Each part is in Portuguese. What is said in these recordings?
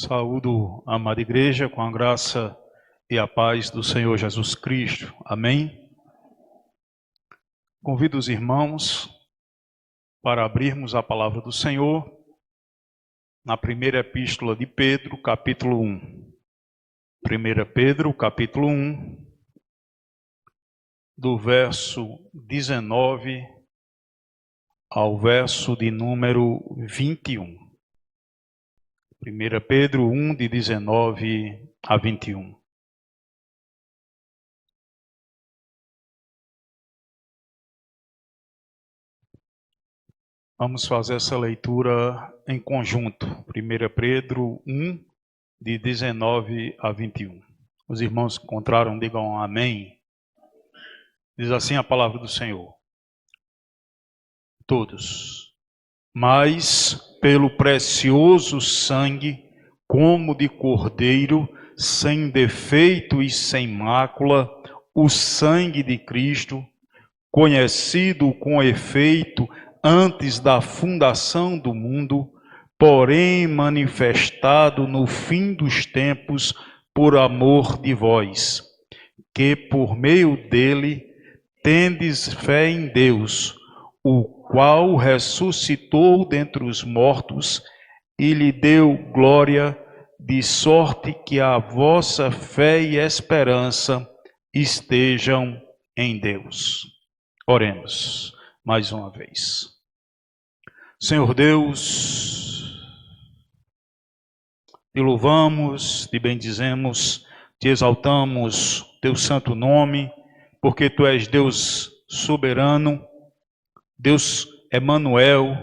Saúdo a amada igreja com a graça e a paz do Senhor Jesus Cristo. Amém? Convido os irmãos para abrirmos a palavra do Senhor na primeira epístola de Pedro, capítulo 1. 1 Pedro, capítulo 1, do verso 19 ao verso de número 21. 1 Pedro 1, de 19 a 21. Vamos fazer essa leitura em conjunto. 1 Pedro 1, de 19 a 21. Os irmãos que encontraram, digam amém. Diz assim a palavra do Senhor. Todos. Mas pelo precioso sangue, como de cordeiro, sem defeito e sem mácula, o sangue de Cristo, conhecido com efeito antes da fundação do mundo, porém manifestado no fim dos tempos por amor de vós, que por meio dele tendes fé em Deus, o qual ressuscitou dentre os mortos e lhe deu glória, de sorte que a vossa fé e esperança estejam em Deus. Oremos mais uma vez. Senhor Deus, te louvamos, te bendizemos, te exaltamos, teu santo nome, porque tu és Deus soberano, Deus Emanuel,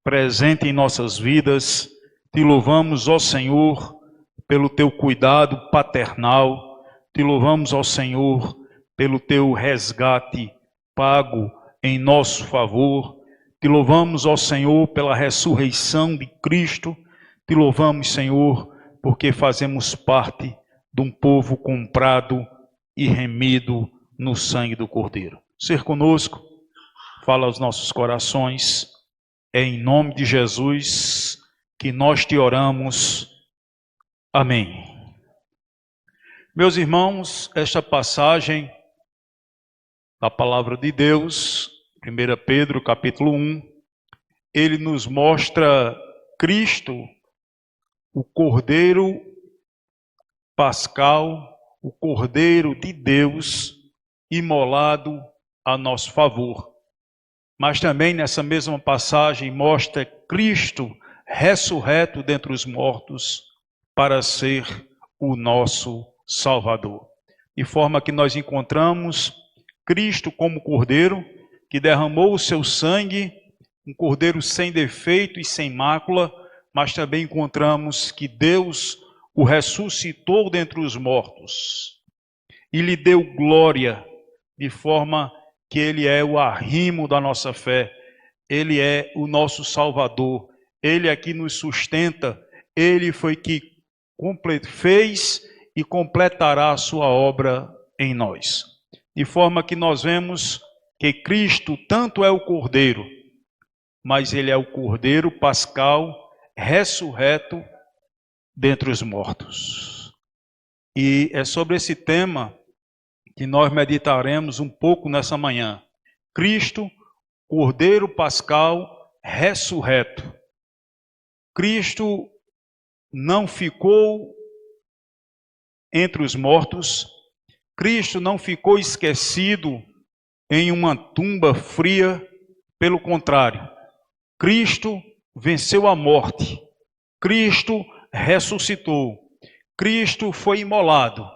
presente em nossas vidas. Te louvamos, ó Senhor, pelo teu cuidado paternal. Te louvamos, ó Senhor, pelo teu resgate pago em nosso favor. Te louvamos, ó Senhor, pela ressurreição de Cristo. Te louvamos, Senhor, porque fazemos parte de um povo comprado e remido no sangue do Cordeiro. Ser conosco. Fala aos nossos corações, é em nome de Jesus que nós te oramos. Amém. Meus irmãos, esta passagem da palavra de Deus, 1 Pedro capítulo 1, ele nos mostra Cristo, o Cordeiro Pascal, o Cordeiro de Deus, imolado a nosso favor. Mas também nessa mesma passagem mostra Cristo ressurreto dentre os mortos para ser o nosso Salvador. De forma que nós encontramos Cristo como Cordeiro, que derramou o seu sangue, um Cordeiro sem defeito e sem mácula, mas também encontramos que Deus o ressuscitou dentre os mortos e lhe deu glória, de forma que ele é o arrimo da nossa fé, ele é o nosso Salvador, ele é que nos sustenta, ele foi que fez e completará a sua obra em nós. De forma que nós vemos que Cristo tanto é o Cordeiro, mas ele é o Cordeiro Pascal, ressurreto dentre os mortos. E é sobre esse tema que nós meditaremos um pouco nessa manhã. Cristo, Cordeiro Pascal, ressurreto. Cristo não ficou entre os mortos, Cristo não ficou esquecido em uma tumba fria, pelo contrário, Cristo venceu a morte, Cristo ressuscitou, Cristo foi imolado,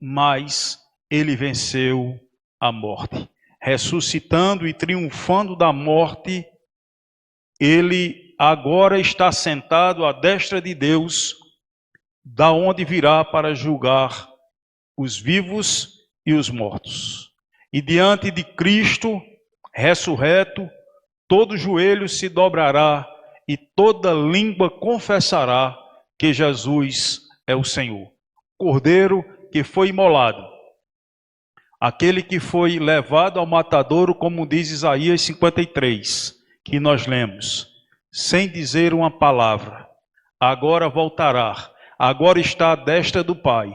mas ele venceu a morte. Ressuscitando e triunfando da morte, ele agora está sentado à destra de Deus, da onde virá para julgar os vivos e os mortos. E diante de Cristo ressurreto, todo joelho se dobrará e toda língua confessará que Jesus é o Senhor. Cordeiro que foi imolado. Aquele que foi levado ao matadouro, como diz Isaías 53, que nós lemos, sem dizer uma palavra, agora voltará agora está à destra do Pai,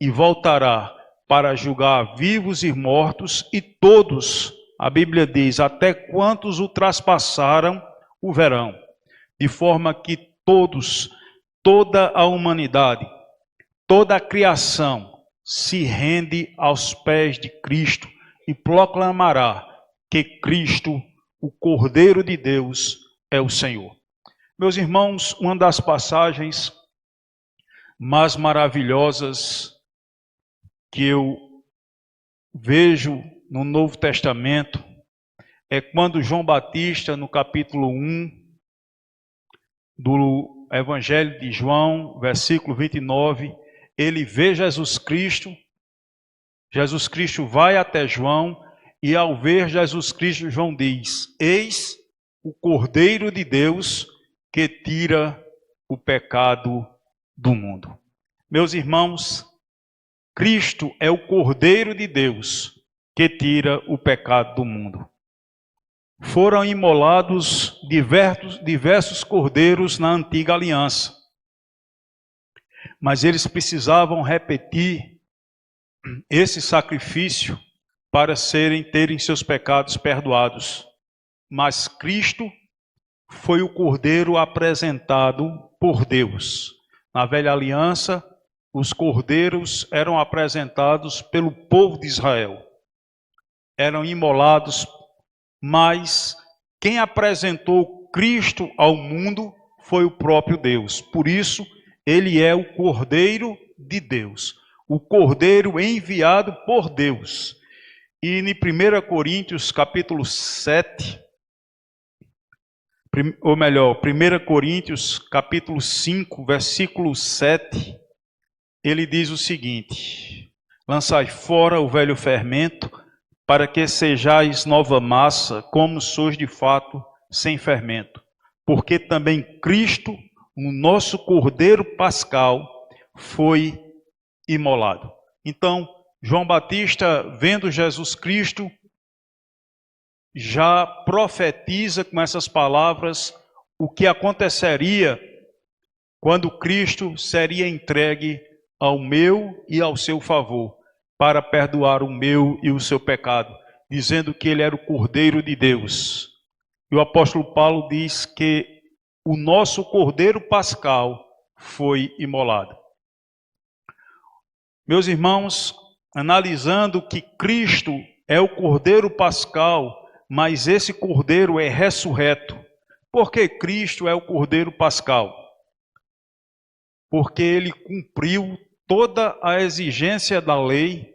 e voltará para julgar vivos e mortos, e todos, a Bíblia diz, até quantos o traspassaram o verão, de forma que todos, toda a humanidade, toda a criação se rende aos pés de Cristo e proclamará que Cristo, o Cordeiro de Deus, é o Senhor. Meus irmãos, uma das passagens mais maravilhosas que eu vejo no Novo Testamento é quando João Batista, no capítulo 1 do Evangelho de João, versículo 29, ele vê Jesus Cristo vai até João, e ao ver Jesus Cristo, João diz: eis o Cordeiro de Deus que tira o pecado do mundo. Meus irmãos, Cristo é o Cordeiro de Deus que tira o pecado do mundo. Foram imolados diversos cordeiros na antiga aliança, mas eles precisavam repetir esse sacrifício para terem seus pecados perdoados. Mas Cristo foi o cordeiro apresentado por Deus. Na velha aliança, os cordeiros eram apresentados pelo povo de Israel. Eram imolados, mas quem apresentou Cristo ao mundo foi o próprio Deus. Por isso, ele é o Cordeiro de Deus, o Cordeiro enviado por Deus. E em 1 Coríntios capítulo 7, ou melhor, 1 Coríntios capítulo 5, versículo 7, ele diz o seguinte: lançai fora o velho fermento, para que sejais nova massa, como sois de fato, sem fermento. Porque também Cristo, o nosso Cordeiro Pascal, foi imolado. Então, João Batista, vendo Jesus Cristo, já profetiza com essas palavras o que aconteceria quando Cristo seria entregue ao meu e ao seu favor, para perdoar o meu e o seu pecado, dizendo que ele era o Cordeiro de Deus. E o apóstolo Paulo diz que o nosso Cordeiro Pascal foi imolado. Meus irmãos, analisando que Cristo é o Cordeiro Pascal, mas esse Cordeiro é ressurreto. Por que Cristo é o Cordeiro Pascal? Porque ele cumpriu toda a exigência da lei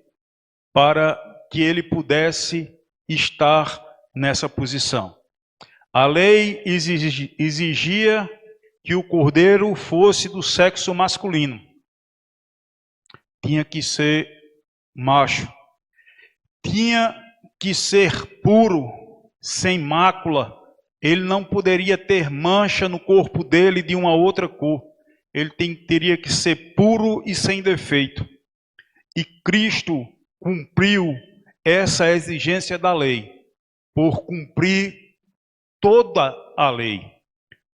para que ele pudesse estar nessa posição. A lei exigia que o cordeiro fosse do sexo masculino. Tinha que ser macho. Tinha que ser puro, sem mácula. Ele não poderia ter mancha no corpo dele de uma outra cor. Ele teria que ser puro e sem defeito. E Cristo cumpriu essa exigência da lei, por cumprir toda a lei.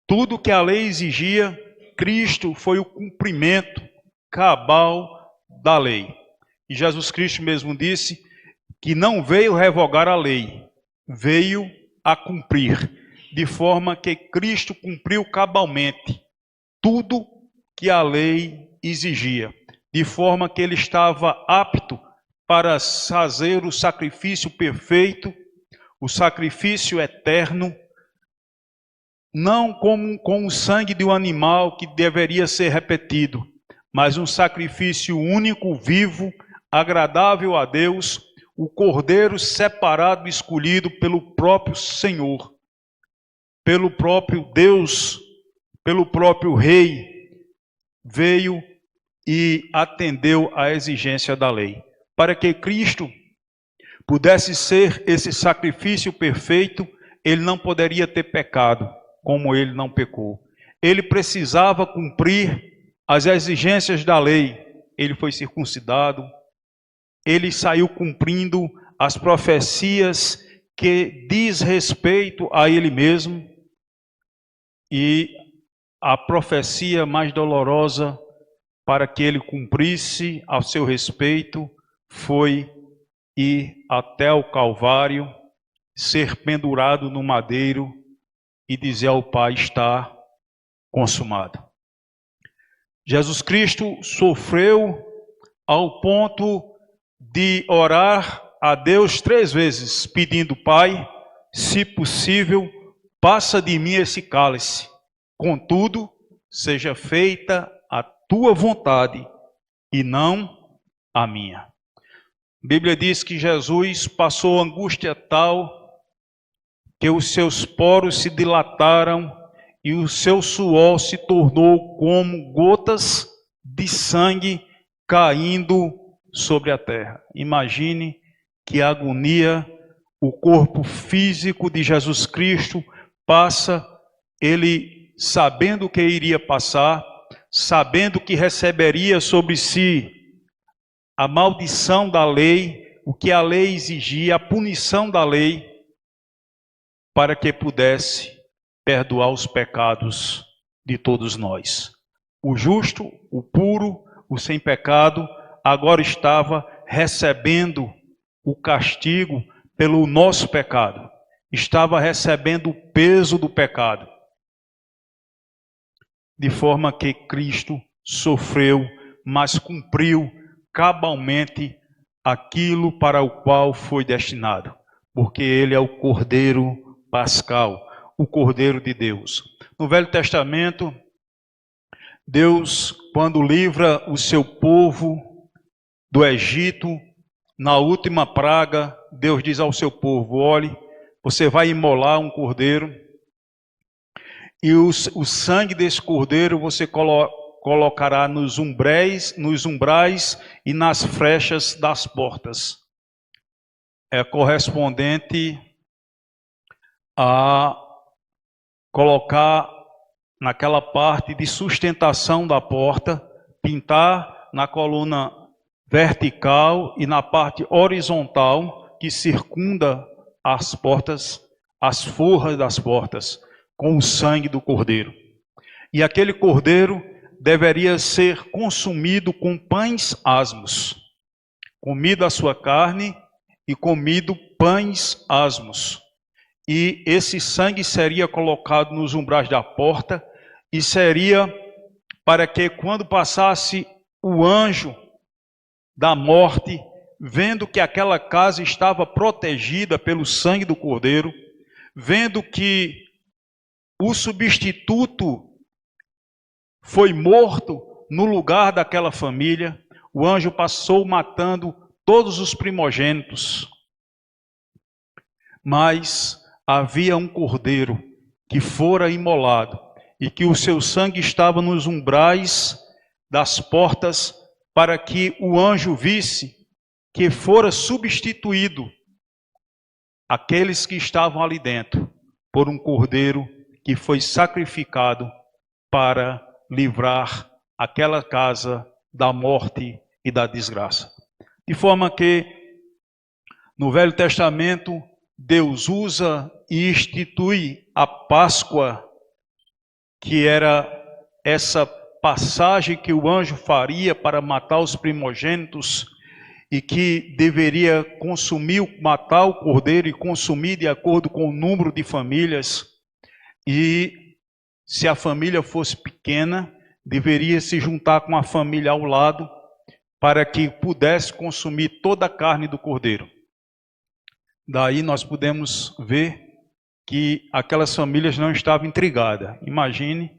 Tudo que a lei exigia, Cristo foi o cumprimento cabal da lei. E Jesus Cristo mesmo disse que não veio revogar a lei, veio a cumprir, de forma que Cristo cumpriu cabalmente tudo que a lei exigia, de forma que ele estava apto para fazer o sacrifício perfeito, o sacrifício eterno, não como com o sangue de um animal que deveria ser repetido, mas um sacrifício único, vivo, agradável a Deus, o cordeiro separado e escolhido pelo próprio Senhor, pelo próprio Deus, pelo próprio Rei, veio e atendeu à exigência da lei. Para que Cristo pudesse ser esse sacrifício perfeito, ele não poderia ter pecado, como ele não pecou. Ele precisava cumprir as exigências da lei. Ele foi circuncidado, ele saiu cumprindo as profecias que diz respeito a ele mesmo, e a profecia mais dolorosa para que ele cumprisse a seu respeito foi ir até o Calvário, ser pendurado no madeiro e dizer ao Pai: está consumado. Jesus Cristo sofreu ao ponto de orar a Deus 3 vezes, pedindo: Pai, se possível, passa de mim esse cálice. Contudo, seja feita a tua vontade e não a minha. A Bíblia diz que Jesus passou angústia tal que os seus poros se dilataram e o seu suor se tornou como gotas de sangue caindo sobre a terra. Imagine que agonia o corpo físico de Jesus Cristo passa, ele sabendo que iria passar, sabendo que receberia sobre si a maldição da lei, o que a lei exigia, a punição da lei, para que pudesse perdoar os pecados de todos nós. O justo, o puro, o sem pecado, agora estava recebendo o castigo pelo nosso pecado. Estava recebendo o peso do pecado. De forma que Cristo sofreu, mas cumpriu cabalmente aquilo para o qual foi destinado. Porque ele é o Cordeiro Pascal, o Cordeiro de Deus. No Velho Testamento, Deus, quando livra o seu povo do Egito, na última praga, Deus diz ao seu povo: olhe, você vai imolar um cordeiro, e o sangue desse cordeiro você colocará nos umbrais e nas frechas das portas. É correspondente a colocar naquela parte de sustentação da porta, pintar na coluna vertical e na parte horizontal que circunda as portas, as forras das portas, com o sangue do cordeiro. E aquele cordeiro deveria ser consumido com pães asmos, comido a sua carne e comido pães asmos. E esse sangue seria colocado nos umbrais da porta e seria para que quando passasse o anjo da morte, vendo que aquela casa estava protegida pelo sangue do cordeiro, vendo que o substituto foi morto no lugar daquela família, o anjo passou matando todos os primogênitos. Mas havia um cordeiro que fora imolado e que o seu sangue estava nos umbrais das portas para que o anjo visse que fora substituído aqueles que estavam ali dentro por um cordeiro que foi sacrificado para livrar aquela casa da morte e da desgraça. De forma que no Velho Testamento Deus usa e institui a Páscoa, que era essa passagem que o anjo faria para matar os primogênitos e que deveria matar o cordeiro e consumir de acordo com o número de famílias. E se a família fosse pequena, deveria se juntar com a família ao lado para que pudesse consumir toda a carne do cordeiro. Daí nós podemos ver que aquelas famílias não estavam intrigadas. Imagine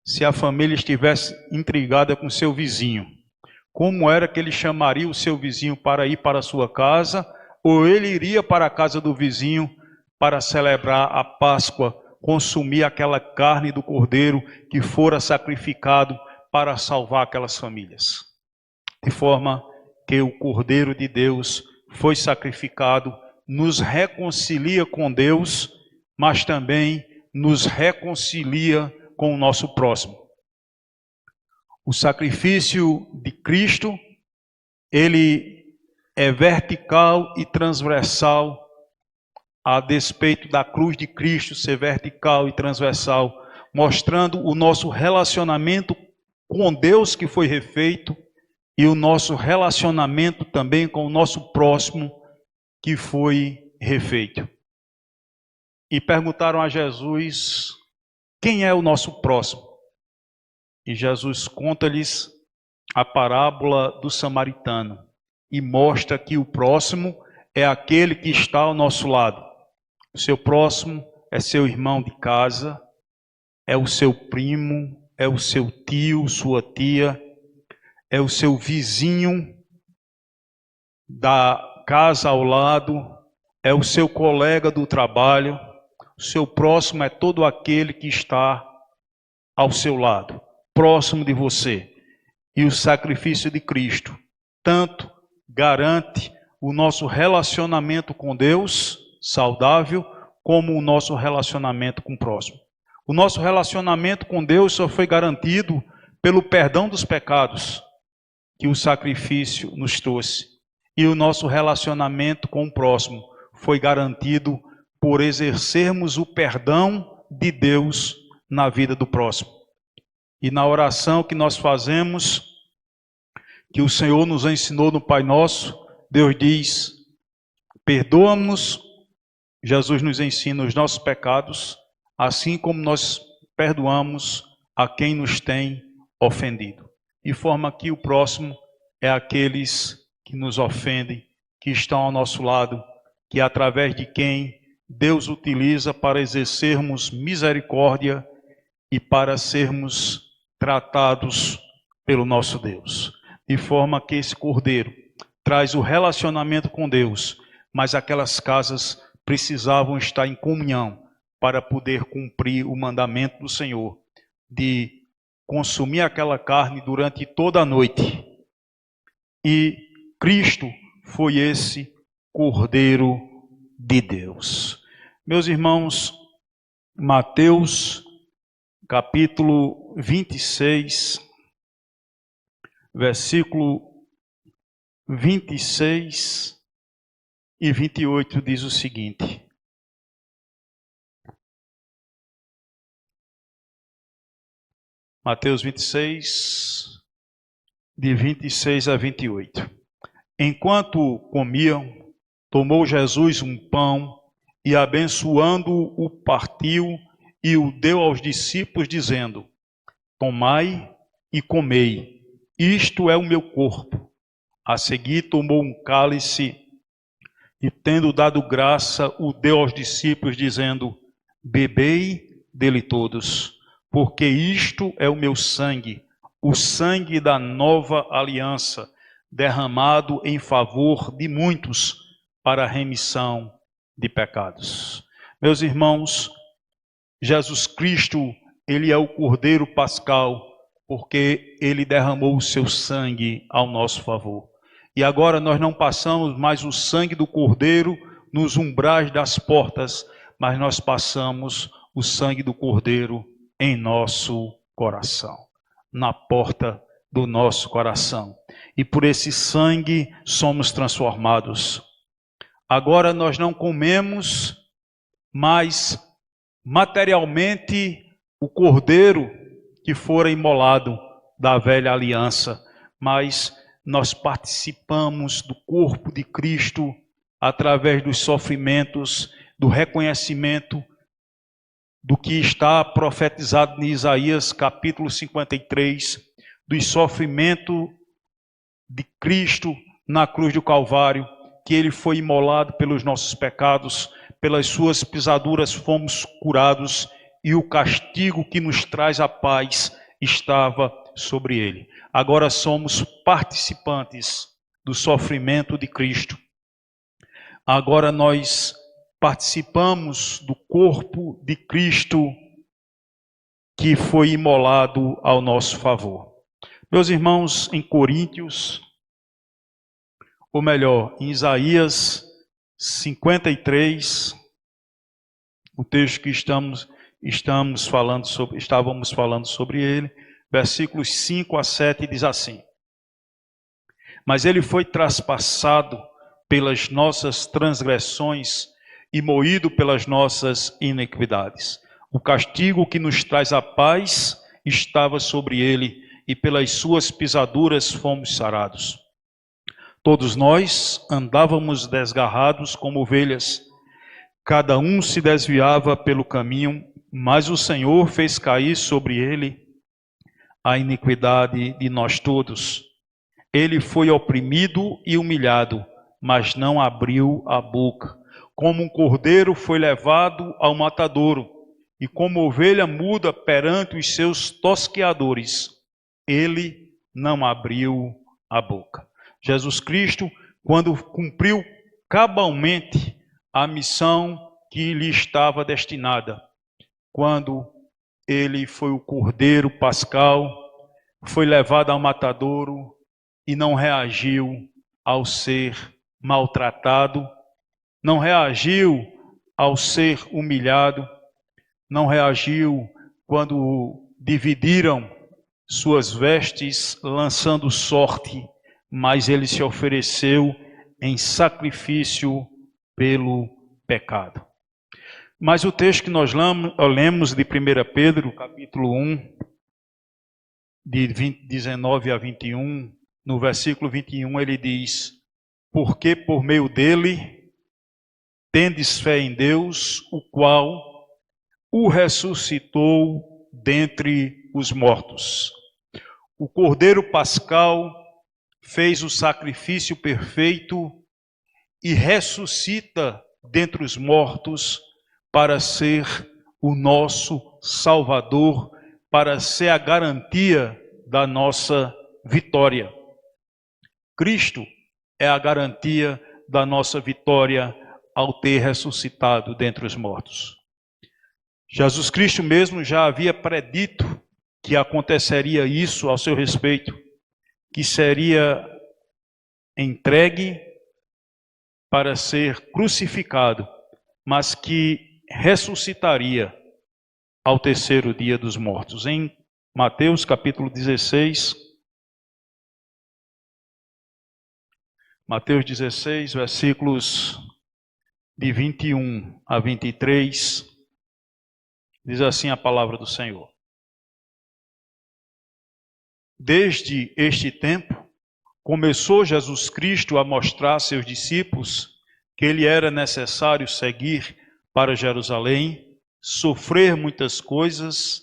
se a família estivesse intrigada com seu vizinho. Como era que ele chamaria o seu vizinho para ir para a sua casa, ou ele iria para a casa do vizinho para celebrar a Páscoa, consumir aquela carne do cordeiro que fora sacrificado para salvar aquelas famílias. De forma que o Cordeiro de Deus foi sacrificado, nos reconcilia com Deus, mas também nos reconcilia com o nosso próximo. O sacrifício de Cristo, ele é vertical e transversal, a despeito da cruz de Cristo ser vertical e transversal, mostrando o nosso relacionamento com Deus que foi refeito e o nosso relacionamento também com o nosso próximo que foi refeito. E perguntaram a Jesus, quem é o nosso próximo? E Jesus conta-lhes a parábola do samaritano e mostra que o próximo é aquele que está ao nosso lado. O seu próximo é seu irmão de casa, é o seu primo, é o seu tio, sua tia, é o seu vizinho da casa ao lado, é o seu colega do trabalho. O seu próximo é todo aquele que está ao seu lado, próximo de você. E o sacrifício de Cristo tanto garante o nosso relacionamento com Deus saudável, como o nosso relacionamento com o próximo. O nosso relacionamento com Deus só foi garantido pelo perdão dos pecados que o sacrifício nos trouxe. E o nosso relacionamento com o próximo foi garantido por exercermos o perdão de Deus na vida do próximo. E na oração que nós fazemos, que o Senhor nos ensinou no Pai Nosso, Deus diz, perdoa-nos, Jesus nos ensina os nossos pecados, assim como nós perdoamos a quem nos tem ofendido. De forma que o próximo é aqueles que nos ofendem, que estão ao nosso lado, que através de quem Deus utiliza para exercermos misericórdia e para sermos tratados pelo nosso Deus. De forma que esse cordeiro traz o relacionamento com Deus, mas aquelas casas precisavam estar em comunhão para poder cumprir o mandamento do Senhor de consumir aquela carne durante toda a noite. E Cristo foi esse Cordeiro de Deus. Meus irmãos, Mateus capítulo 26, versículo 26 e 28 diz o seguinte: Mateus 26, de 26 a 28. Enquanto comiam, tomou Jesus um pão e, abençoando-o, o partiu e o deu aos discípulos, dizendo: tomai e comei, isto é o meu corpo. A seguir tomou um cálice e, tendo dado graça, o deu aos discípulos, dizendo: bebei dele todos, porque isto é o meu sangue, o sangue da nova aliança, derramado em favor de muitos para a remissão de pecados. Meus irmãos, Jesus Cristo, ele é o Cordeiro Pascal, porque ele derramou o seu sangue ao nosso favor. E agora nós não passamos mais o sangue do Cordeiro nos umbrais das portas, mas nós passamos o sangue do Cordeiro em nosso coração, na porta do nosso coração. E por esse sangue somos transformados. Agora nós não comemos mais materialmente o cordeiro que fora imolado da velha aliança, mas nós participamos do corpo de Cristo através dos sofrimentos, do reconhecimento do que está profetizado em Isaías capítulo 53, do sofrimento de Cristo na cruz do Calvário, que ele foi imolado pelos nossos pecados, pelas suas pisaduras fomos curados, e o castigo que nos traz a paz estava sobre ele. Agora somos participantes do sofrimento de Cristo. Agora nós participamos do corpo de Cristo que foi imolado ao nosso favor. Meus irmãos, em Coríntios, ou melhor, em Isaías 53, o texto que estávamos falando sobre ele, versículos 5 a 7 diz assim: mas ele foi traspassado pelas nossas transgressões e moído pelas nossas iniquidades. O castigo que nos traz a paz estava sobre ele, e pelas suas pisaduras fomos sarados. Todos nós andávamos desgarrados como ovelhas, cada um se desviava pelo caminho, mas o Senhor fez cair sobre ele a iniquidade de nós todos. Ele foi oprimido e humilhado, mas não abriu a boca. Como um cordeiro foi levado ao matadouro, e como ovelha muda perante os seus tosqueadores, ele não abriu a boca. Jesus Cristo, quando cumpriu cabalmente a missão que lhe estava destinada, quando ele foi o cordeiro pascal, foi levado ao matadouro e não reagiu ao ser maltratado, não reagiu ao ser humilhado, não reagiu quando dividiram suas vestes lançando sorte, mas ele se ofereceu em sacrifício pelo pecado. Mas o texto que nós lemos de 1 Pedro, capítulo 1, de 19 a 21, no versículo 21 ele diz: porque por meio dele tendes fé em Deus, o qual o ressuscitou dentre os mortos. O Cordeiro Pascal fez o sacrifício perfeito e ressuscita dentre os mortos para ser o nosso Salvador, para ser a garantia da nossa vitória. Cristo é a garantia da nossa vitória ao ter ressuscitado dentre os mortos. Jesus Cristo mesmo já havia predito que aconteceria isso ao seu respeito, que seria entregue para ser crucificado, mas que ressuscitaria ao terceiro dia dos mortos. Em Mateus capítulo 16, Mateus 16, versículos de 21 a 23, diz assim a palavra do Senhor. Desde este tempo, começou Jesus Cristo a mostrar a seus discípulos que ele era necessário seguir para Jerusalém, sofrer muitas coisas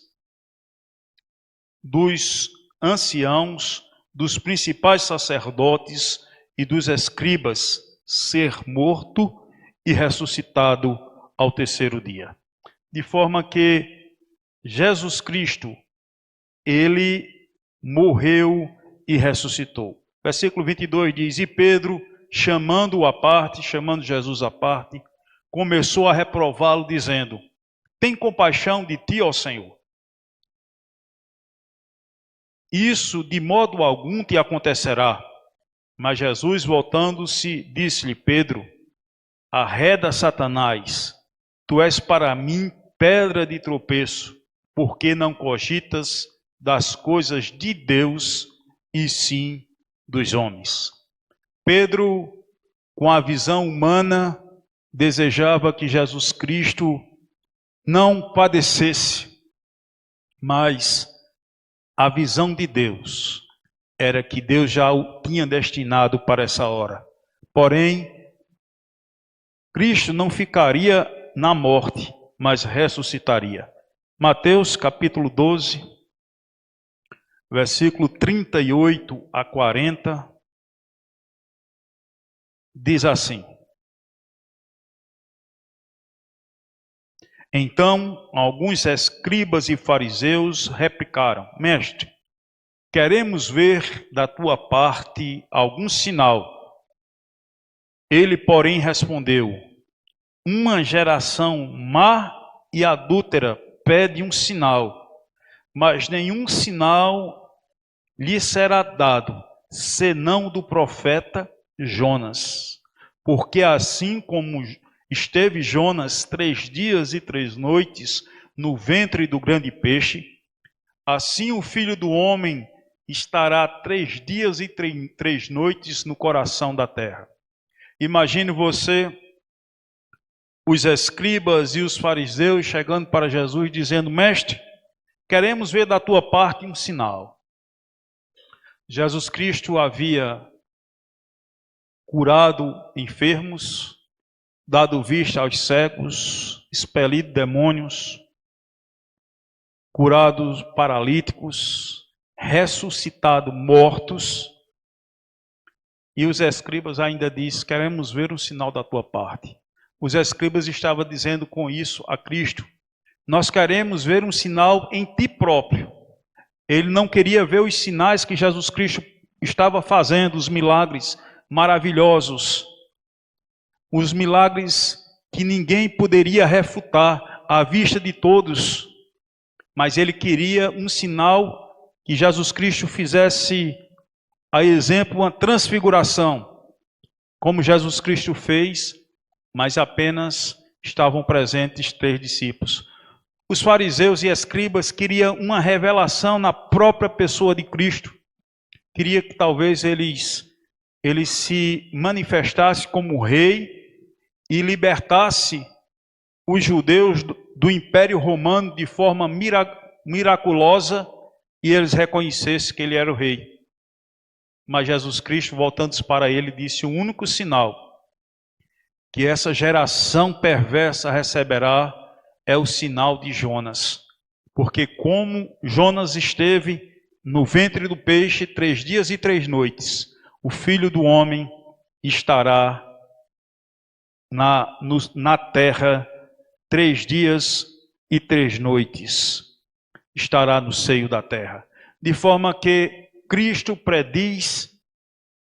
dos anciãos, dos principais sacerdotes e dos escribas, ser morto e ressuscitado ao terceiro dia. De forma que Jesus Cristo, ele morreu e ressuscitou. Versículo 22 diz: e Pedro, chamando-o à parte, chamando Jesus à parte, começou a reprová-lo, dizendo: tem compaixão de ti, ó Senhor. Isso de modo algum te acontecerá. Mas Jesus, voltando-se, disse-lhe: Pedro, arreda Satanás, tu és para mim pedra de tropeço, porque não cogitas das coisas de Deus, e sim dos homens. Pedro, com a visão humana, desejava que Jesus Cristo não padecesse, mas a visão de Deus era que Deus já o tinha destinado para essa hora. Porém, Cristo não ficaria na morte, mas ressuscitaria. Mateus capítulo 12, versículo 38 a 40, diz assim: então, alguns escribas e fariseus replicaram: mestre, queremos ver da tua parte algum sinal. Ele, porém, respondeu: uma geração má e adúltera pede um sinal, mas nenhum sinal lhe será dado, senão do profeta Jonas. Porque assim como esteve Jonas 3 dias e 3 noites no ventre do grande peixe, assim o Filho do Homem estará 3 dias e 3 noites no coração da terra. Imagine você, os escribas e os fariseus chegando para Jesus dizendo: mestre, queremos ver da tua parte um sinal. Jesus Cristo havia curado enfermos, dado vista aos cegos, expelido demônios, curado paralíticos, ressuscitado mortos. E os escribas ainda dizem: queremos ver um sinal da tua parte. Os escribas estavam dizendo com isso a Cristo: nós queremos ver um sinal em ti próprio. Ele não queria ver os sinais que Jesus Cristo estava fazendo, os milagres maravilhosos, os milagres que ninguém poderia refutar à vista de todos, mas ele queria um sinal que Jesus Cristo fizesse, a exemplo, uma transfiguração, como Jesus Cristo fez, mas apenas estavam presentes 3 discípulos. Os fariseus e escribas queriam uma revelação na própria pessoa de Cristo. Queria que talvez eles se manifestasse como rei e libertasse os judeus do Império Romano de forma miraculosa, e eles reconhecessem que ele era o rei. Mas Jesus Cristo, voltando-se para ele, disse: o único sinal que essa geração perversa receberá é o sinal de Jonas. Porque como Jonas esteve no ventre do peixe 3 dias e 3 noites, o Filho do Homem estará na terra 3 dias e 3 noites. Estará no seio da terra. De forma que Cristo prediz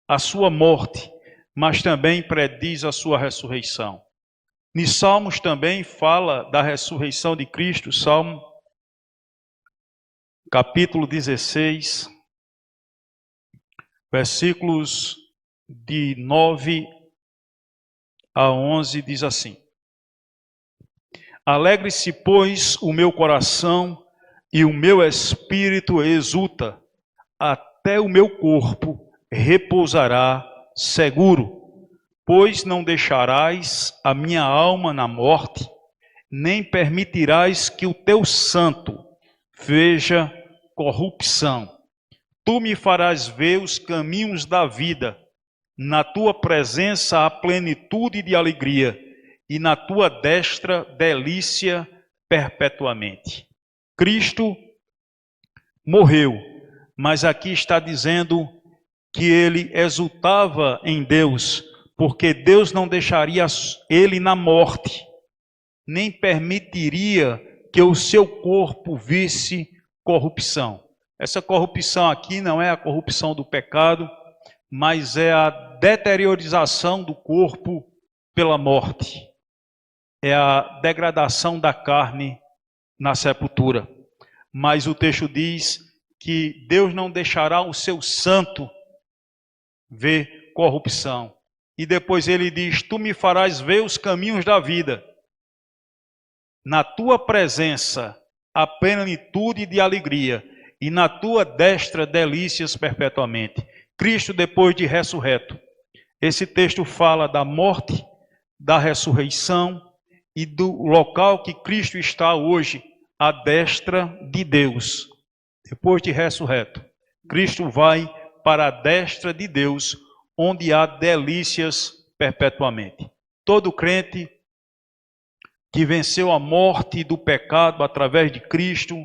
a sua morte, mas também prediz a sua ressurreição. Em Salmos também fala da ressurreição de Cristo, Salmo capítulo 16, versículos de 9 a 11, diz assim: alegre-se, pois, o meu coração e o meu espírito exulta, até o meu corpo repousará seguro. Pois não deixarás a minha alma na morte, nem permitirás que o teu santo veja corrupção. Tu me farás ver os caminhos da vida, na tua presença há plenitude de alegria, e na tua destra delícia perpetuamente. Cristo morreu, mas aqui está dizendo que ele exultava em Deus, porque Deus não deixaria ele na morte, nem permitiria que o seu corpo visse corrupção. Essa corrupção aqui não é a corrupção do pecado, mas é a deteriorização do corpo pela morte. É a degradação da carne na sepultura. Mas o texto diz que Deus não deixará o seu santo ver corrupção. E depois ele diz: tu me farás ver os caminhos da vida. Na tua presença há plenitude de alegria, e na tua destra delícias perpetuamente. Cristo depois de ressurreto. Esse texto fala da morte, da ressurreição e do local que Cristo está hoje, à destra de Deus. Depois de ressurreto, Cristo vai para a destra de Deus, onde há delícias perpetuamente. Todo crente que venceu a morte do pecado através de Cristo,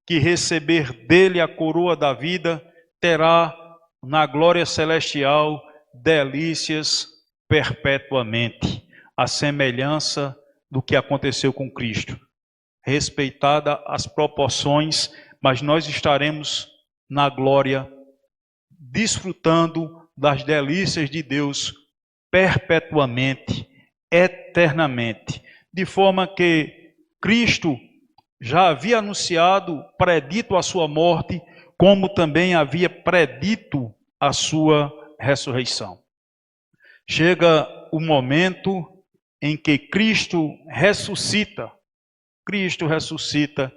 que receber dele a coroa da vida, terá na glória celestial delícias perpetuamente, a semelhança do que aconteceu com Cristo. Respeitada as proporções, mas nós estaremos na glória, desfrutando das delícias de Deus perpetuamente, eternamente. De forma que Cristo já havia anunciado, predito a sua morte, como também havia predito a sua ressurreição. Chega o momento em que Cristo ressuscita. Cristo ressuscita,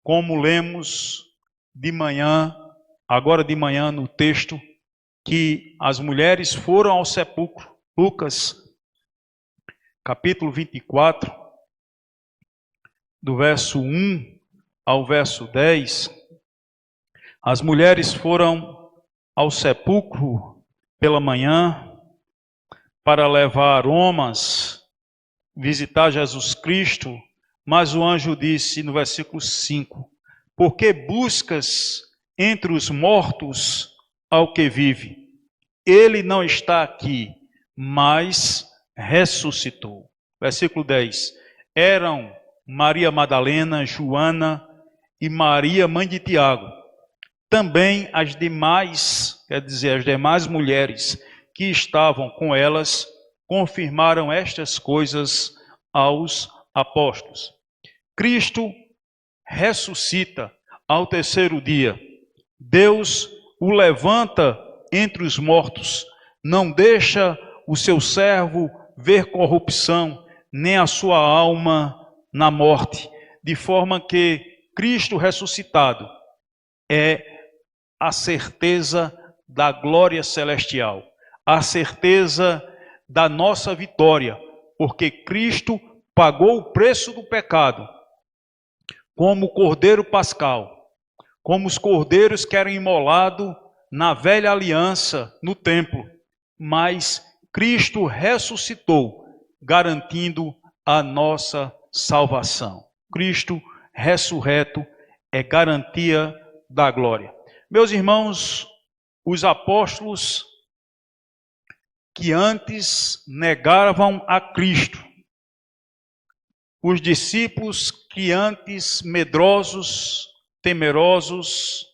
como lemos de manhã, agora de manhã no texto, que as mulheres foram ao sepulcro. Lucas, capítulo 24, do verso 1 ao verso 10, as mulheres foram ao sepulcro pela manhã para levar aromas, visitar Jesus Cristo, mas o anjo disse no versículo 5, por que buscas entre os mortos ao que vive? Ele não está aqui, mas ressuscitou. Versículo 10, eram Maria Madalena, Joana e Maria, mãe de Tiago. Também as demais, quer dizer, as demais mulheres que estavam com elas, confirmaram estas coisas aos apóstolos. Cristo ressuscita ao terceiro dia. Deus o levanta entre os mortos, não deixa o seu servo ver corrupção, nem a sua alma na morte, de forma que Cristo ressuscitado é a certeza da glória celestial, a certeza da nossa vitória, porque Cristo pagou o preço do pecado, como o cordeiro pascal, como os cordeiros que eram imolados na velha aliança, no templo, mas Cristo ressuscitou, garantindo a nossa salvação. Cristo ressurreto é garantia da glória. Meus irmãos, os apóstolos que antes negavam a Cristo, os discípulos que antes medrosos, temerosos,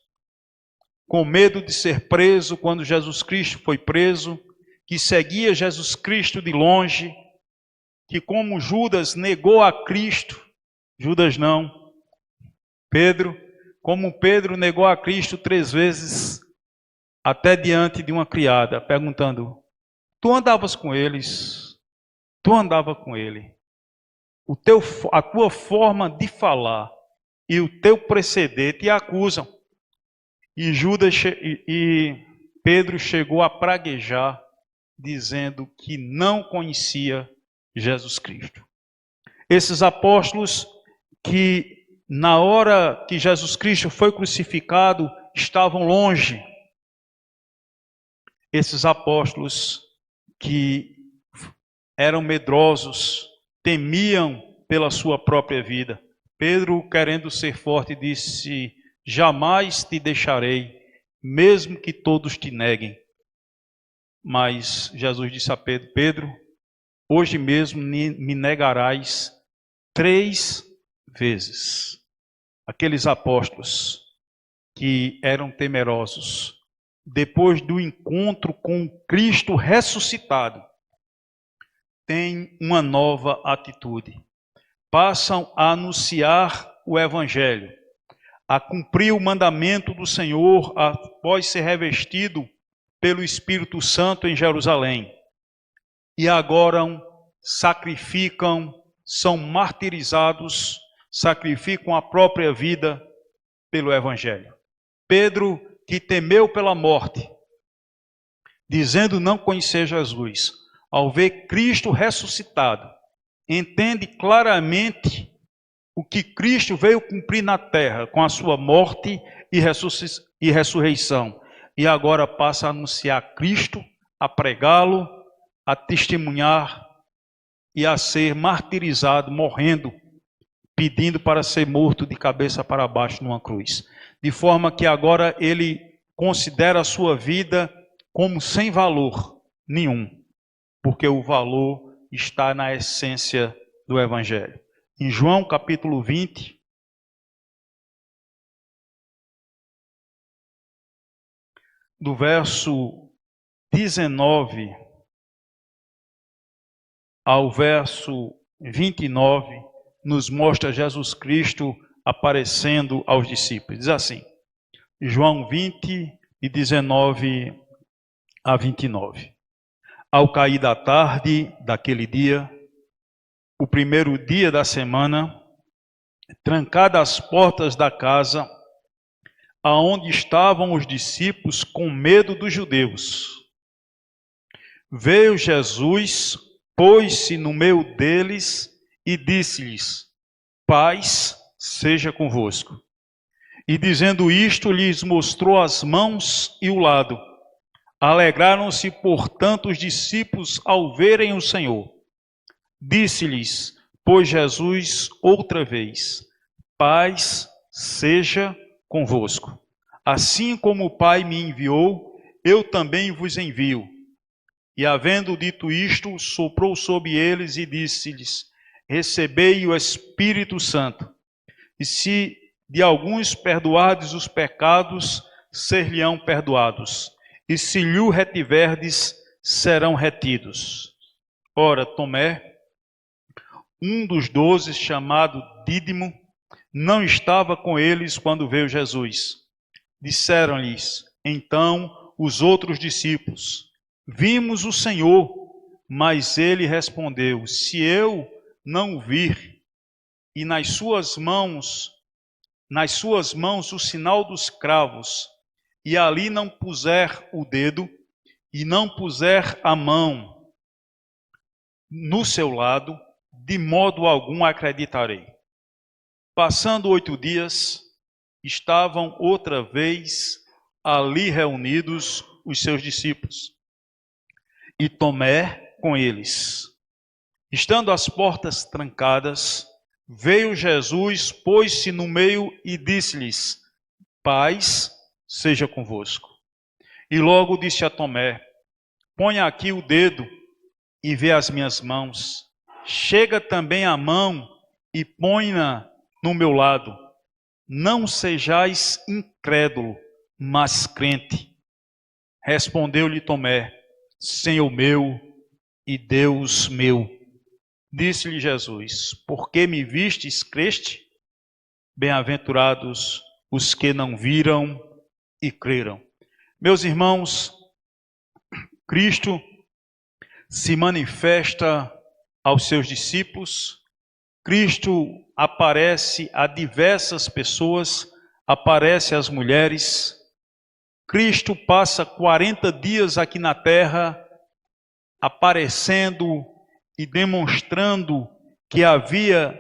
com medo de ser preso quando Jesus Cristo foi preso, que seguia Jesus Cristo de longe, que como Judas negou a Cristo, Judas não, Pedro, como Pedro negou a Cristo 3 vezes, até diante de uma criada, perguntando, tu andavas com eles, tu andava com ele, a tua forma de falar e o teu proceder te acusam. E Pedro chegou a praguejar, dizendo que não conhecia Jesus Cristo. Esses apóstolos que na hora que Jesus Cristo foi crucificado, estavam longe. Esses apóstolos que eram medrosos, temiam pela sua própria vida. Pedro, querendo ser forte, disse, jamais te deixarei, mesmo que todos te neguem. Mas Jesus disse a Pedro, Pedro, hoje mesmo me negarás 3 vezes. Aqueles apóstolos que eram temerosos, depois do encontro com Cristo ressuscitado, têm uma nova atitude. Passam a anunciar o Evangelho, a cumprir o mandamento do Senhor após ser revestido pelo Espírito Santo em Jerusalém. E agora sacrificam, são martirizados, sacrificam a própria vida pelo Evangelho. Pedro, que temeu pela morte, dizendo não conhecer Jesus, ao ver Cristo ressuscitado, entende claramente o que Cristo veio cumprir na terra com a sua morte e ressurreição. E agora passa a anunciar Cristo, a pregá-lo, a testemunhar e a ser martirizado, morrendo, pedindo para ser morto de cabeça para baixo numa cruz. De forma que agora ele considera a sua vida como sem valor nenhum, porque o valor está na essência do Evangelho. Em João capítulo 20, do verso 19 ao verso 29, nos mostra Jesus Cristo aparecendo aos discípulos. Diz assim, João 20, de 19 a 29. Ao cair da tarde daquele dia, o primeiro dia da semana, trancadas as portas da casa, aonde estavam os discípulos com medo dos judeus, veio Jesus, pôs-se no meio deles e disse-lhes, paz seja convosco. E dizendo isto, lhes mostrou as mãos e o lado. Alegraram-se, portanto, os discípulos ao verem o Senhor. Disse-lhes, pois Jesus outra vez: paz seja convosco. Assim como o Pai me enviou, eu também vos envio. E havendo dito isto, soprou sobre eles e disse-lhes: recebei o Espírito Santo. E se de alguns perdoardes os pecados, ser-lhe-ão perdoados. E se lhe retiverdes, serão retidos. Ora, Tomé, um dos 12, chamado Dídimo, não estava com eles quando veio Jesus. Disseram-lhes, então, os outros discípulos: vimos o Senhor. Mas ele respondeu: se eu não o vir, e nas suas mãos o sinal dos cravos, e ali não puser o dedo, e não puser a mão no seu lado, de modo algum acreditarei. Passando 8 dias, estavam outra vez ali reunidos os seus discípulos, e Tomé com eles. Estando as portas trancadas, veio Jesus, pôs-se no meio e disse-lhes: paz seja convosco. E logo disse a Tomé: ponha aqui o dedo e vê as minhas mãos. Chega também a mão e põe-na no meu lado. Não sejais incrédulo, mas crente. Respondeu-lhe Tomé: Senhor meu e Deus meu. Disse-lhe Jesus: porque me vistes, creste? Bem-aventurados os que não viram e creram. Meus irmãos, Cristo se manifesta aos seus discípulos, Cristo aparece a diversas pessoas, aparece às mulheres. Cristo passa 40 dias aqui na terra, aparecendo e demonstrando que havia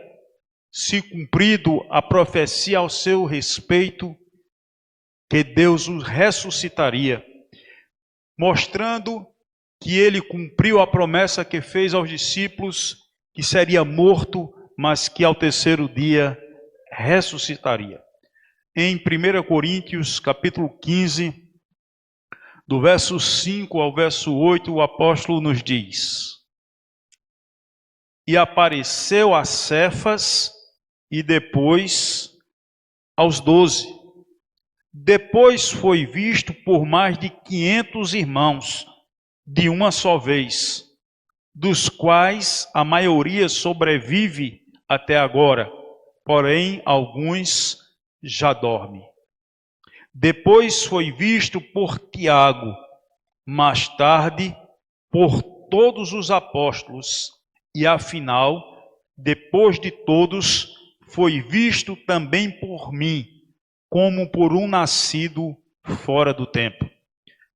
se cumprido a profecia ao seu respeito, que Deus o ressuscitaria, mostrando que ele cumpriu a promessa que fez aos discípulos, que seria morto, mas que ao terceiro dia ressuscitaria. Em 1 Coríntios, capítulo 15, do verso 5 ao verso 8, o apóstolo nos diz: e apareceu a Cefas e depois aos 12. Depois foi visto por mais de 500 irmãos, de uma só vez, dos quais a maioria sobrevive até agora, porém alguns já dormem. Depois foi visto por Tiago, mais tarde por todos os apóstolos, e afinal, depois de todos, foi visto também por mim, como por um nascido fora do tempo.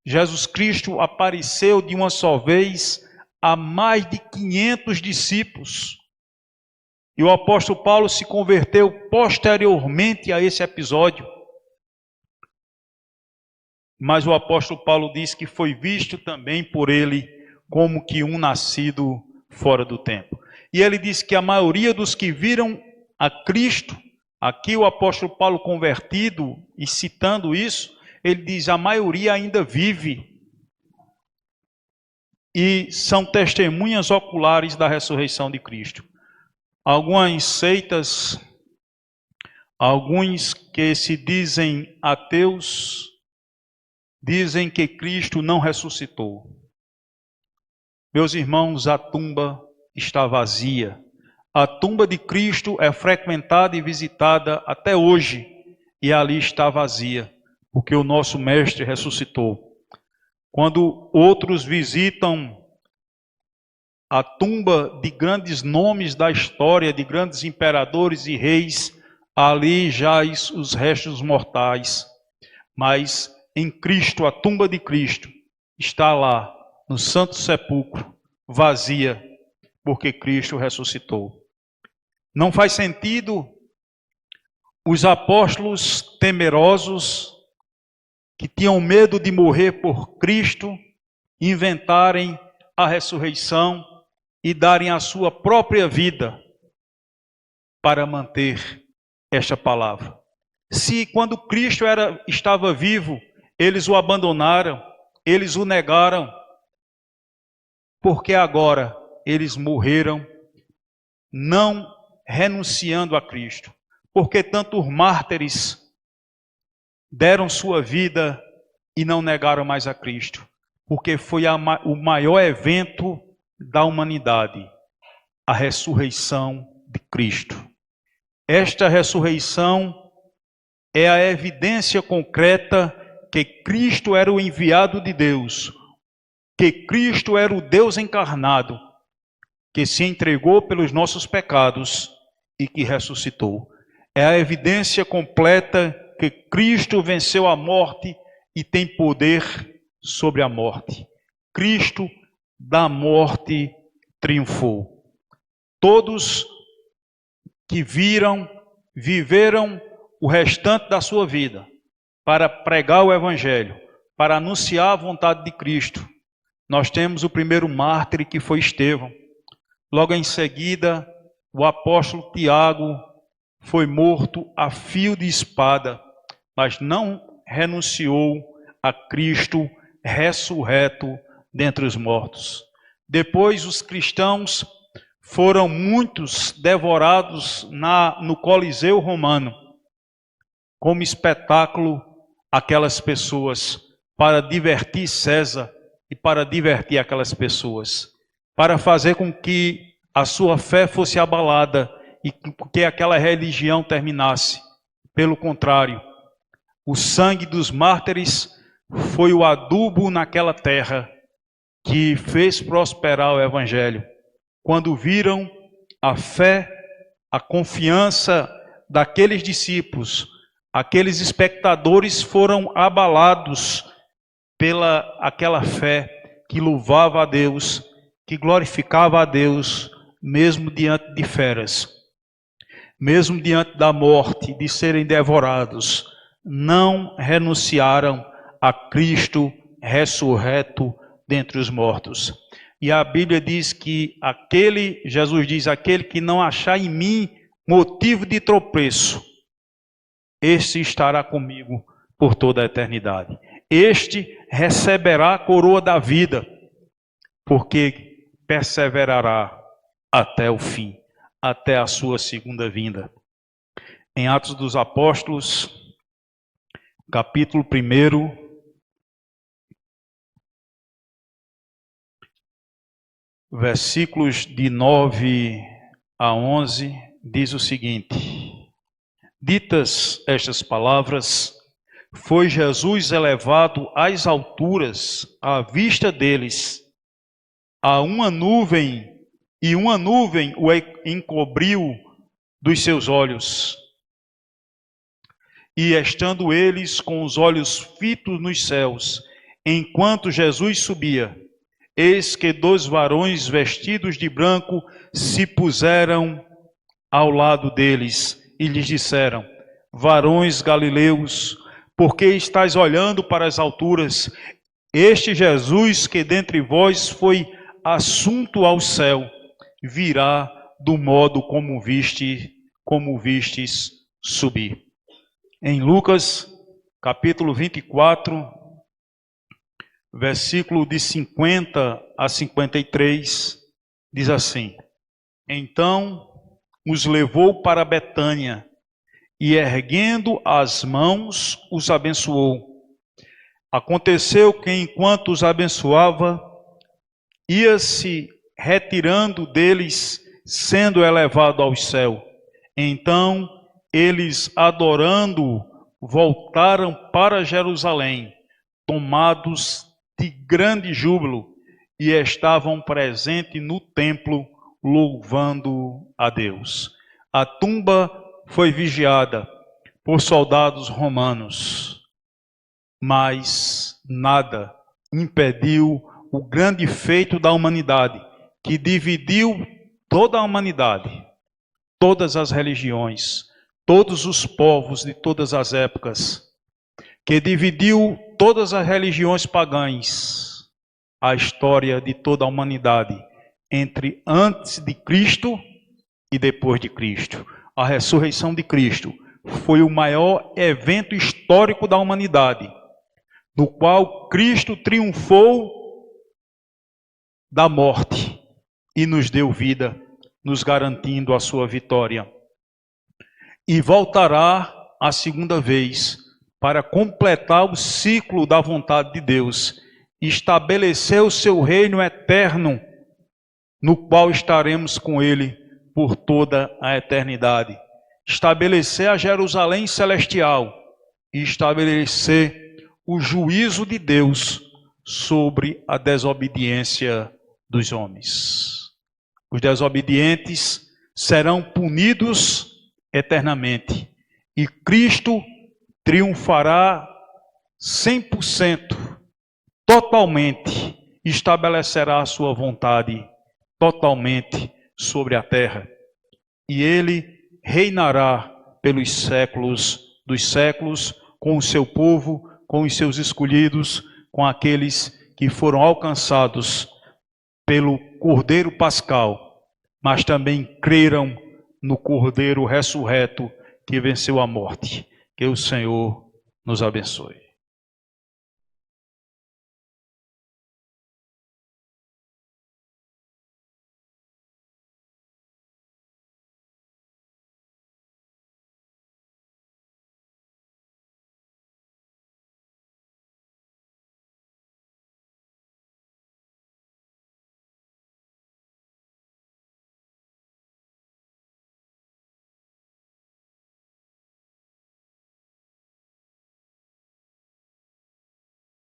Jesus Cristo apareceu de uma só vez a mais de 500 discípulos. E o apóstolo Paulo se converteu posteriormente a esse episódio. Mas o apóstolo Paulo diz que foi visto também por ele como que um nascido fora do tempo. E ele diz que a maioria dos que viram a Cristo, aqui o apóstolo Paulo convertido e citando isso, ele diz: a maioria ainda vive e são testemunhas oculares da ressurreição de Cristo. Algumas seitas, alguns que se dizem ateus, dizem que Cristo não ressuscitou. Meus irmãos, a tumba está vazia. A tumba de Cristo é frequentada e visitada até hoje, e ali está vazia, porque o nosso Mestre ressuscitou. Quando outros visitam a tumba de grandes nomes da história, de grandes imperadores e reis, ali jaz os restos mortais. Mas em Cristo, a tumba de Cristo está lá, no Santo Sepulcro, vazia, porque Cristo ressuscitou. Não faz sentido os apóstolos temerosos que tinham medo de morrer por Cristo, inventarem a ressurreição e darem a sua própria vida para manter esta palavra. Se quando Cristo estava vivo, eles o abandonaram, eles o negaram, porque agora eles morreram não renunciando a Cristo? Porque tantos mártires deram sua vida e não negaram mais a Cristo? Porque foi o maior evento da humanidade, a ressurreição de Cristo. Esta ressurreição é a evidência concreta que Cristo era o enviado de Deus, que Cristo era o Deus encarnado, que se entregou pelos nossos pecados e que ressuscitou. É a evidência completa que Cristo venceu a morte e tem poder sobre a morte. Cristo da morte triunfou. Todos que viveram o restante da sua vida para pregar o Evangelho, para anunciar a vontade de Cristo. Nós temos o primeiro mártir, que foi Estevão. Logo em seguida, o apóstolo Tiago foi morto a fio de espada, mas não renunciou a Cristo ressurreto dentre os mortos. Depois, os cristãos foram muitos devorados no Coliseu Romano, como espetáculo aquelas pessoas, para divertir César e para divertir aquelas pessoas, para fazer com que a sua fé fosse abalada e que aquela religião terminasse. Pelo contrário, o sangue dos mártires foi o adubo naquela terra que fez prosperar o Evangelho. Quando viram a fé, a confiança daqueles discípulos, aqueles espectadores foram abalados pela aquela fé que louvava a Deus, que glorificava a Deus, mesmo diante de feras, mesmo diante da morte, de serem devorados, não renunciaram a Cristo ressurreto dentre os mortos. E a Bíblia diz que Jesus diz, aquele que não achar em mim motivo de tropeço, este estará comigo por toda a eternidade. Este receberá a coroa da vida, porque perseverará até o fim, até a sua segunda vinda. Em Atos dos Apóstolos, capítulo 1, versículos de 9 a 11, diz o seguinte: ditas estas palavras, foi Jesus elevado às alturas à vista deles, a uma nuvem, e uma nuvem o encobriu dos seus olhos. E estando eles com os olhos fitos nos céus, enquanto Jesus subia, eis que 2 varões vestidos de branco se puseram ao lado deles e lhes disseram: varões galileus, por que estáis olhando para as alturas? Este Jesus que dentre vós foi assunto ao céu, virá do modo como vistes subir. Em Lucas, capítulo 24, versículo de 50 a 53, diz assim: então os levou para Betânia, e erguendo as mãos, os abençoou. Aconteceu que, enquanto os abençoava, ia-se retirando deles, sendo elevado ao céu. Então, eles, adorando, voltaram para Jerusalém, tomados de grande júbilo, e estavam presentes no templo, louvando a Deus. A tumba foi vigiada por soldados romanos, mas nada impediu o grande feito da humanidade, que dividiu toda a humanidade, todas as religiões, todos os povos de todas as épocas, que dividiu todas as religiões pagãs, a história de toda a humanidade, entre antes de Cristo e depois de Cristo. A ressurreição de Cristo foi o maior evento histórico da humanidade, no qual Cristo triunfou da morte e nos deu vida, nos garantindo a sua vitória. E voltará a segunda vez para completar o ciclo da vontade de Deus, estabelecer o seu reino eterno, no qual estaremos com Ele por toda a eternidade. Estabelecer a Jerusalém celestial e estabelecer o juízo de Deus sobre a desobediência dos homens. Os desobedientes serão punidos eternamente e Cristo triunfará 100%, totalmente, estabelecerá a sua vontade totalmente sobre a terra. E ele reinará pelos séculos dos séculos, com o seu povo, com os seus escolhidos, com aqueles que foram alcançados pelo Cordeiro Pascal, mas também creram no Cordeiro ressurreto que venceu a morte. Que o Senhor nos abençoe.